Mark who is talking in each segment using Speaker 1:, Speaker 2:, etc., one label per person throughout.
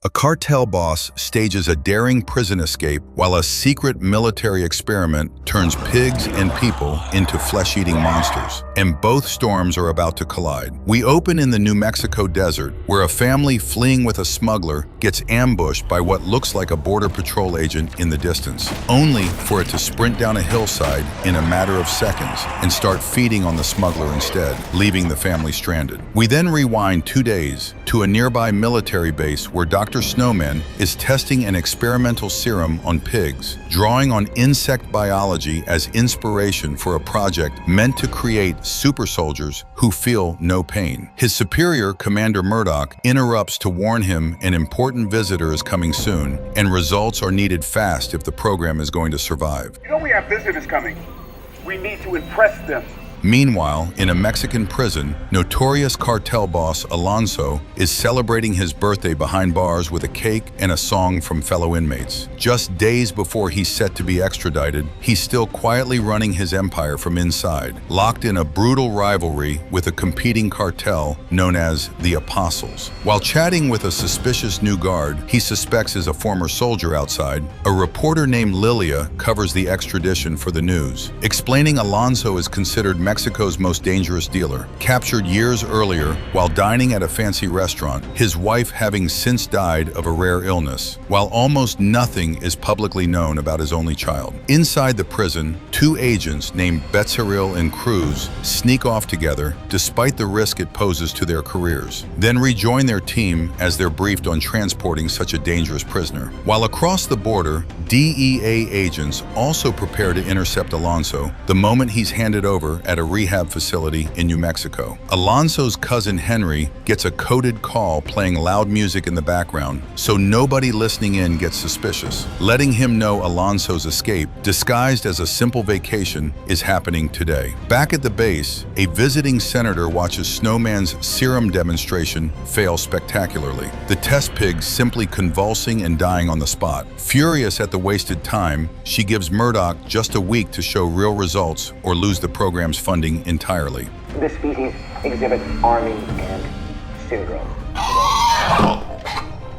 Speaker 1: A cartel boss stages a daring prison escape while a secret military experiment turns pigs and people into flesh-eating monsters. And both storms are about to collide. We open in the New Mexico desert, where a family fleeing with a smuggler gets ambushed by what looks like a Border Patrol agent in the distance, only for it to sprint down a hillside in a matter of seconds and start feeding on the smuggler instead, leaving the family stranded. We then rewind 2 days to a nearby military base where Dr. Snowman is testing an experimental serum on pigs, drawing on insect biology as inspiration for a project meant to create super soldiers who feel no pain. His superior, Commander Murdoch, interrupts to warn him an important visitor is coming soon, and results are needed fast if the program is going to survive.
Speaker 2: You know we have visitors coming. We need to impress them.
Speaker 1: Meanwhile, in a Mexican prison, notorious cartel boss Alonso is celebrating his birthday behind bars with a cake and a song from fellow inmates. Just days before he's set to be extradited, he's still quietly running his empire from inside, locked in a brutal rivalry with a competing cartel known as the Apostles. While chatting with a suspicious new guard he suspects is a former soldier outside, a reporter named Lilia covers the extradition for the news, explaining Alonso is considered Mexico's most dangerous dealer, captured years earlier while dining at a fancy restaurant, his wife having since died of a rare illness, while almost nothing is publicly known about his only child. Inside the prison, 2 agents named Betrayal and Cruz sneak off together despite the risk it poses to their careers, then rejoin their team as they're briefed on transporting such a dangerous prisoner. While across the border, DEA agents also prepare to intercept Alonso the moment he's handed over at a rehab facility in New Mexico. Alonso's cousin Henry gets a coded call playing loud music in the background, so nobody listening in gets suspicious, letting him know Alonso's escape, disguised as a simple vacation, is happening today. Back at the base, a visiting senator watches Snowman's serum demonstration fail spectacularly, the test pig simply convulsing and dying on the spot. Furious at the wasted time, she gives Murdoch just a week to show real results or lose the program's funding entirely.
Speaker 3: This species exhibits arming and syndrome.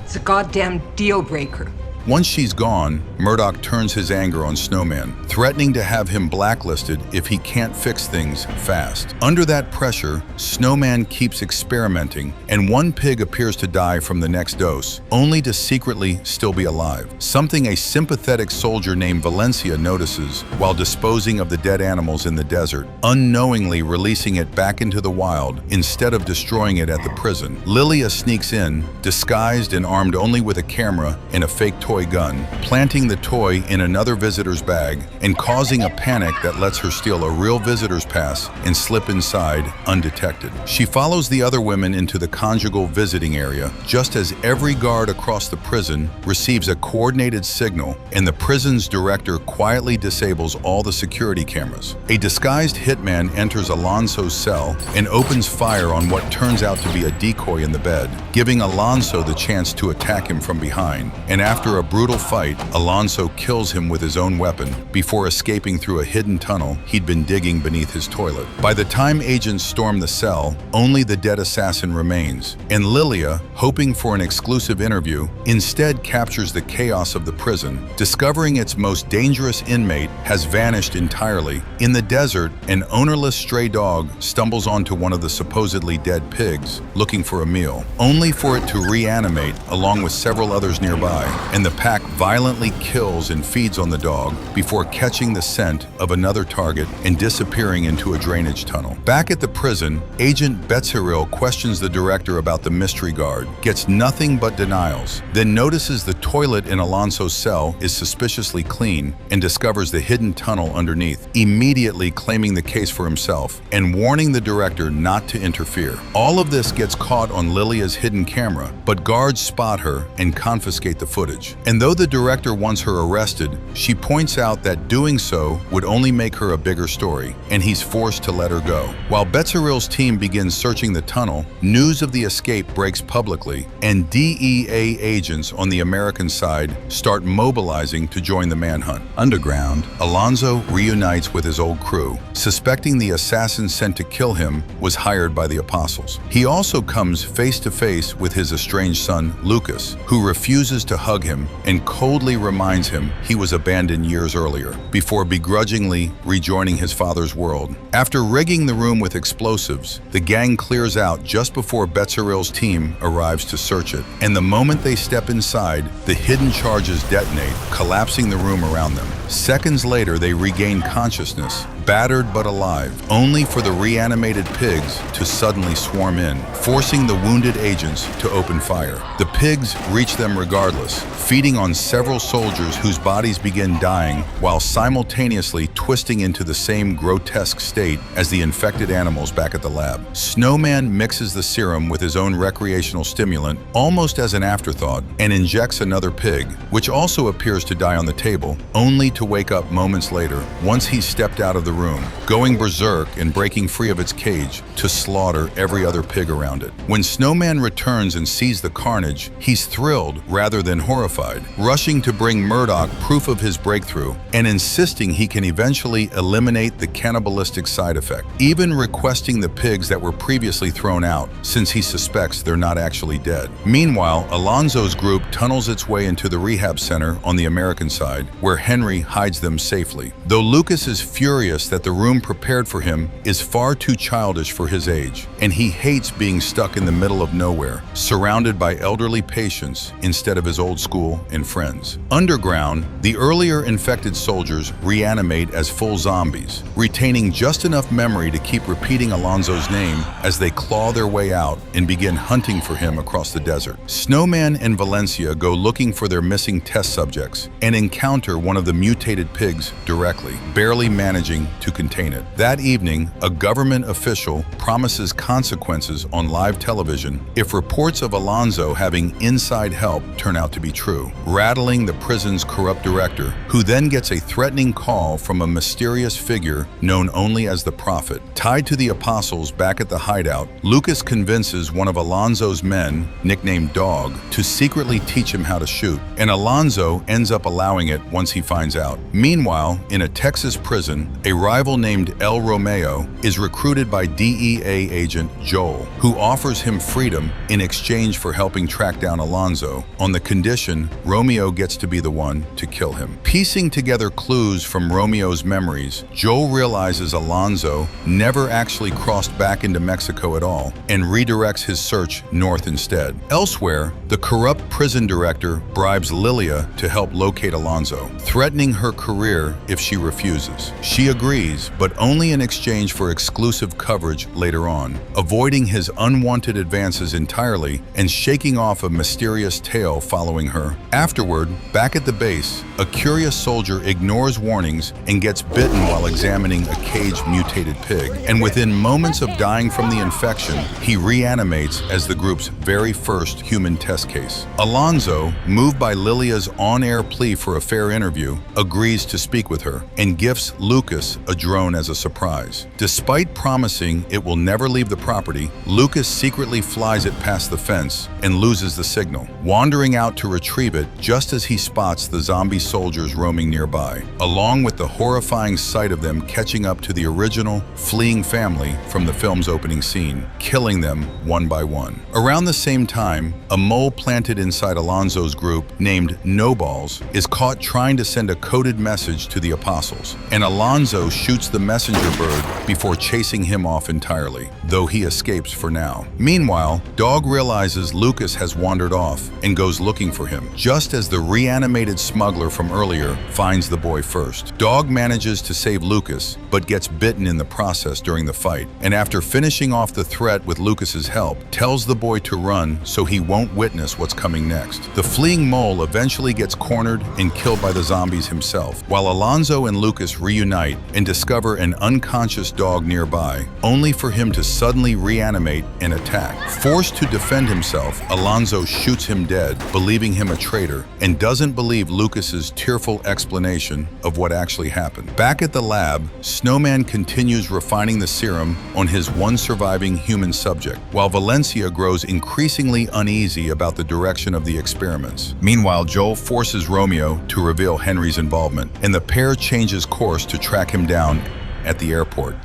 Speaker 4: It's a goddamn deal breaker.
Speaker 1: Once she's gone, Murdoch turns his anger on Snowman, threatening to have him blacklisted if he can't fix things fast. Under that pressure, Snowman keeps experimenting, and 1 pig appears to die from the next dose, only to secretly still be alive, something a sympathetic soldier named Valencia notices while disposing of the dead animals in the desert, unknowingly releasing it back into the wild instead of destroying it at the prison. Lilia sneaks in, disguised and armed only with a camera and a fake toy gun, planting the toy in another visitor's bag and causing a panic that lets her steal a real visitor's pass and slip inside undetected. She follows the other women into the conjugal visiting area just as every guard across the prison receives a coordinated signal and the prison's director quietly disables all the security cameras. A disguised hitman enters Alonso's cell and opens fire on what turns out to be a decoy in the bed, giving Alonso the chance to attack him from behind. And after a brutal fight, Alonso kills him with his own weapon before escaping through a hidden tunnel he'd been digging beneath his toilet. By the time agents storm the cell, only the dead assassin remains, and Lilia, hoping for an exclusive interview, instead captures the chaos of the prison, discovering its most dangerous inmate has vanished entirely. In the desert, an ownerless stray dog stumbles onto one of the supposedly dead pigs, looking for a meal, only for it to reanimate along with several others nearby, and the pack violently kills and feeds on the dog before catching the scent of another target and disappearing into a drainage tunnel. Back at the prison, Agent Betzeril questions the director about the mystery guard, gets nothing but denials, then notices the toilet in Alonso's cell is suspiciously clean and discovers the hidden tunnel underneath, immediately claiming the case for himself and warning the director not to interfere. All of this gets caught on Lilia's hidden camera, but guards spot her and confiscate the footage. And though the director wants her arrested, she points out that doing so would only make her a bigger story, and he's forced to let her go. While Betzeril's team begins searching the tunnel, news of the escape breaks publicly, and DEA agents on the American American side start mobilizing to join the manhunt. Underground, Alonzo reunites with his old crew, suspecting the assassin sent to kill him was hired by the apostles. He also comes face to face with his estranged son, Lucas, who refuses to hug him and coldly reminds him he was abandoned years earlier, before begrudgingly rejoining his father's world. After rigging the room with explosives, the gang clears out just before Betrayal's team arrives to search it, and the moment they step inside, the hidden charges detonate, collapsing the room around them. Seconds later, they regain consciousness, battered but alive, only for the reanimated pigs to suddenly swarm in, forcing the wounded agents to open fire. The pigs reach them regardless, feeding on several soldiers whose bodies begin dying while simultaneously twisting into the same grotesque state as the infected animals back at the lab. Snowman mixes the serum with his own recreational stimulant almost as an afterthought and injects another pig, which also appears to die on the table, only to wake up moments later once he's stepped out of the room, going berserk and breaking free of its cage to slaughter every other pig around it. When Snowman returns and sees the carnage, he's thrilled rather than horrified, rushing to bring Murdoch proof of his breakthrough and insisting he can eventually eliminate the cannibalistic side effect, even requesting the pigs that were previously thrown out, since he suspects they're not actually dead. Meanwhile, Alonzo's group tunnels its way into the rehab center on the American side, where Henry hides them safely. Though Lucas is furious that the room prepared for him is far too childish for his age, and he hates being stuck in the middle of nowhere, surrounded by elderly patients instead of his old school and friends. Underground, the earlier infected soldiers reanimate as full zombies, retaining just enough memory to keep repeating Alonzo's name as they claw their way out and begin hunting for him across the desert. Snowman and Valencia go looking for their missing test subjects and encounter one of the mutated pigs directly, barely managing to contain it. That evening, a government official promises consequences on live television if reports of Alonzo having inside help turn out to be true, rattling the prison's corrupt director, who then gets a threatening call from a mysterious figure known only as the Prophet. Tied to the apostles back at the hideout, Lucas convinces one of Alonzo's men, nicknamed Dog, to secretly teach him how to shoot, and Alonzo ends up allowing it once he finds out. Meanwhile, in a Texas prison, a rival named El Romeo is recruited by DEA agent Joel, who offers him freedom in exchange for helping track down Alonzo, on the condition Romeo gets to be the one to kill him. Piecing together clues from Romeo's memories, Joel realizes Alonzo never actually crossed back into Mexico at all and redirects his search north instead. Elsewhere, the corrupt prison director bribes Lilia to help locate Alonzo, threatening her career if she refuses. She agrees, but only in exchange for exclusive coverage later on, avoiding his unwanted advances entirely and shaking off a mysterious tail following her. Afterward, back at the base, a curious soldier ignores warnings and gets bitten while examining a caged mutated pig, and within moments of dying from the infection, he reanimates as the group's very first human test case. Alonzo, moved by Lilia's on-air plea for a fair interview, agrees to speak with her and gifts Lucas a drone as a surprise. Despite promising it will never leave the property, Lucas secretly flies it past the fence and loses the signal, wandering out to retrieve it just as he spots the zombie soldiers roaming nearby, along with the horrifying sight of them catching up to the original fleeing family from the film's opening scene, killing them one by one. Around the same time, a mole planted inside Alonzo's group named No Balls is caught trying to send a coded message to the apostles, and Alonzo shoots the messenger bird before chasing him off entirely, though he escapes for now. Meanwhile, Dog realizes Lucas has wandered off and goes looking for him, just as the reanimated smuggler from earlier finds the boy first. Dog manages to save Lucas, but gets bitten in the process during the fight, and after finishing off the threat with Lucas's help, tells the boy to run so he won't witness what's coming next. The fleeing mole eventually gets cornered and killed by the zombies himself, while Alonzo and Lucas reunite and and discover an unconscious dog nearby, only for him to suddenly reanimate and attack. Forced to defend himself, Alonzo shoots him dead, believing him a traitor, and doesn't believe Lucas's tearful explanation of what actually happened. Back at the lab, Snowman continues refining the serum on his one surviving human subject, while Valencia grows increasingly uneasy about the direction of the experiments. Meanwhile, Joel forces Romeo to reveal Henry's involvement, and the pair changes course to track him down at the airport.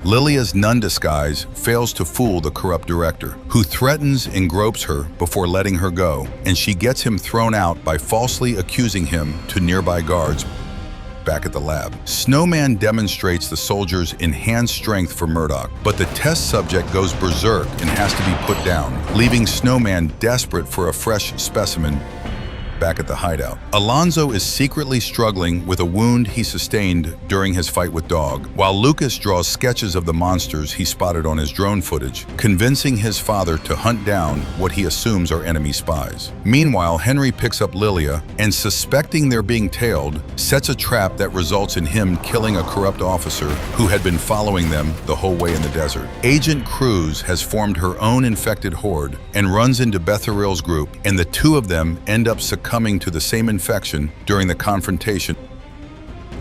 Speaker 1: Lilia's nun disguise fails to fool the corrupt director, who threatens and gropes her before letting her go, and she gets him thrown out by falsely accusing him to nearby guards back at the lab. Snowman demonstrates the soldiers' enhanced strength for Murdoch, but the test subject goes berserk and has to be put down, leaving Snowman desperate for a fresh specimen back at the hideout. Alonzo is secretly struggling with a wound he sustained during his fight with Dog, while Lucas draws sketches of the monsters he spotted on his drone footage, convincing his father to hunt down what he assumes are enemy spies. Meanwhile, Henry picks up Lilia and, suspecting they're being tailed, sets a trap that results in him killing a corrupt officer who had been following them the whole way in the desert. Agent Cruz has formed her own infected horde and runs into Betharil's group, and the two of them end up succumbing to the same infection during the confrontation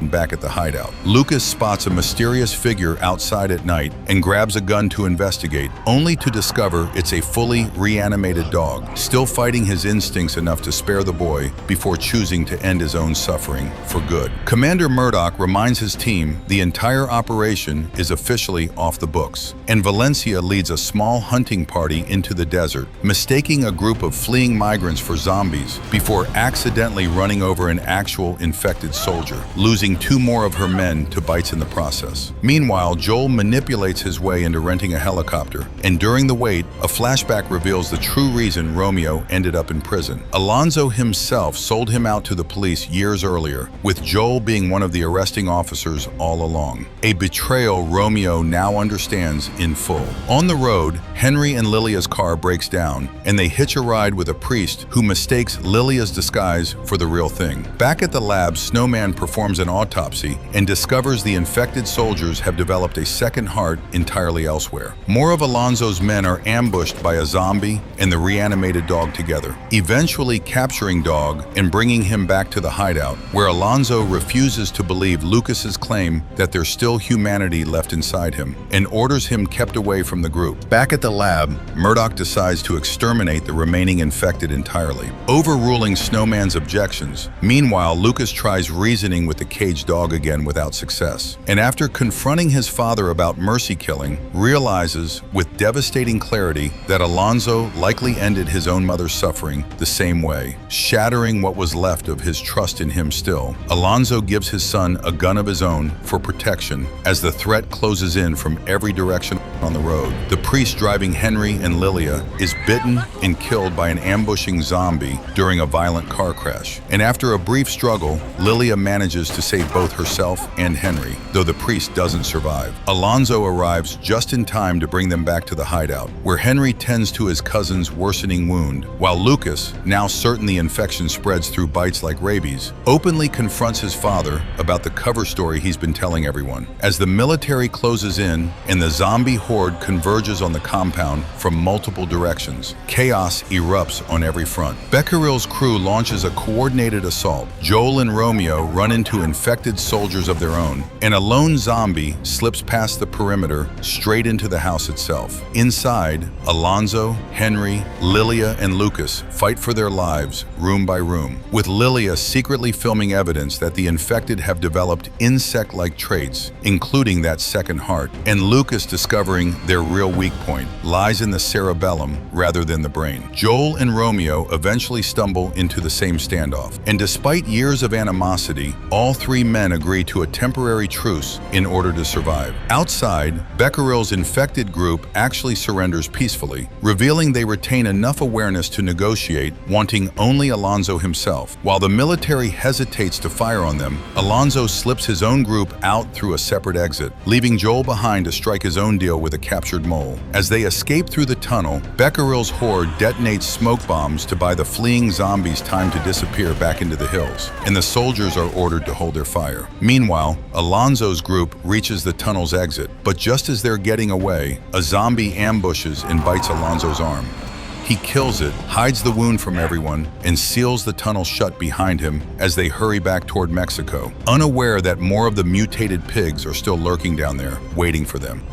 Speaker 1: back at the hideout. Lucas spots a mysterious figure outside at night and grabs a gun to investigate, only to discover it's a fully reanimated dog, still fighting his instincts enough to spare the boy before choosing to end his own suffering for good. Commander Murdoch reminds his team the entire operation is officially off the books, and Valencia leads a small hunting party into the desert, mistaking a group of fleeing migrants for zombies before accidentally running over an actual infected soldier, losing two more of her men to bites in the process. Meanwhile, Joel manipulates his way into renting a helicopter, and during the wait, a flashback reveals the true reason Romeo ended up in prison. Alonzo himself sold him out to the police years earlier, with Joel being one of the arresting officers all along. A betrayal Romeo now understands in full. On the road, Henry and Lilia's car breaks down, and they hitch a ride with a priest who mistakes Lilia's disguise for the real thing. Back at the lab, Snowman performs an autopsy and discovers the infected soldiers have developed a second heart entirely elsewhere. More of Alonzo's men are ambushed by a zombie and the reanimated dog together, eventually capturing Dog and bringing him back to the hideout, where Alonzo refuses to believe Lucas's claim that there's still humanity left inside him and orders him kept away from the group. Back at the lab, Murdoch decides to exterminate the remaining infected entirely, overruling Snowman's objections. Meanwhile, Lucas tries reasoning with the caged dog again without success, and after confronting his father about mercy killing, realizes with devastating clarity that Alonzo likely ended his own mother's suffering the same way, shattering what was left of his trust in him still. Alonzo gives his son a gun of his own for protection as the threat closes in from every direction on the road. The priest driving Henry and Lilia is bitten and killed by an ambushing zombie during a violent car crash, and after a brief struggle, Lilia manages to save both herself and Henry, though the priest doesn't survive. Alonzo arrives just in time to bring them back to the hideout, where Henry tends to his cousin's worsening wound, while Lucas, now certain the infection spreads through bites like rabies, openly confronts his father about the cover story he's been telling everyone. As the military closes in and the zombie horde converges on the compound from multiple directions, chaos erupts on every front. Becquerel's crew launches a coordinated assault. Joel and Romeo run into infected soldiers of their own, and a lone zombie slips past the perimeter straight into the house itself. Inside, Alonzo, Henry, Lilia, and Lucas fight for their lives room by room, with Lilia secretly filming evidence that the infected have developed insect-like traits, including that second heart, and Lucas discovering their real weak point lies in the cerebellum rather than the brain. Joel and Romeo eventually stumble into the same standoff, and despite years of animosity, all three men agree to a temporary truce in order to survive. Outside, Becquerel's infected group actually surrenders peacefully, revealing they retain enough awareness to negotiate, wanting only Alonzo himself. While the military hesitates to fire on them, Alonzo slips his own group out through a separate exit, leaving Joel behind to strike his own deal with with a captured mole. As they escape through the tunnel, Becquerel's horde detonates smoke bombs to buy the fleeing zombies time to disappear back into the hills, and the soldiers are ordered to hold their fire. Meanwhile, Alonso's group reaches the tunnel's exit, but just as they're getting away, a zombie ambushes and bites Alonso's arm. He kills it, hides the wound from everyone, and seals the tunnel shut behind him as they hurry back toward Mexico, unaware that more of the mutated pigs are still lurking down there, waiting for them.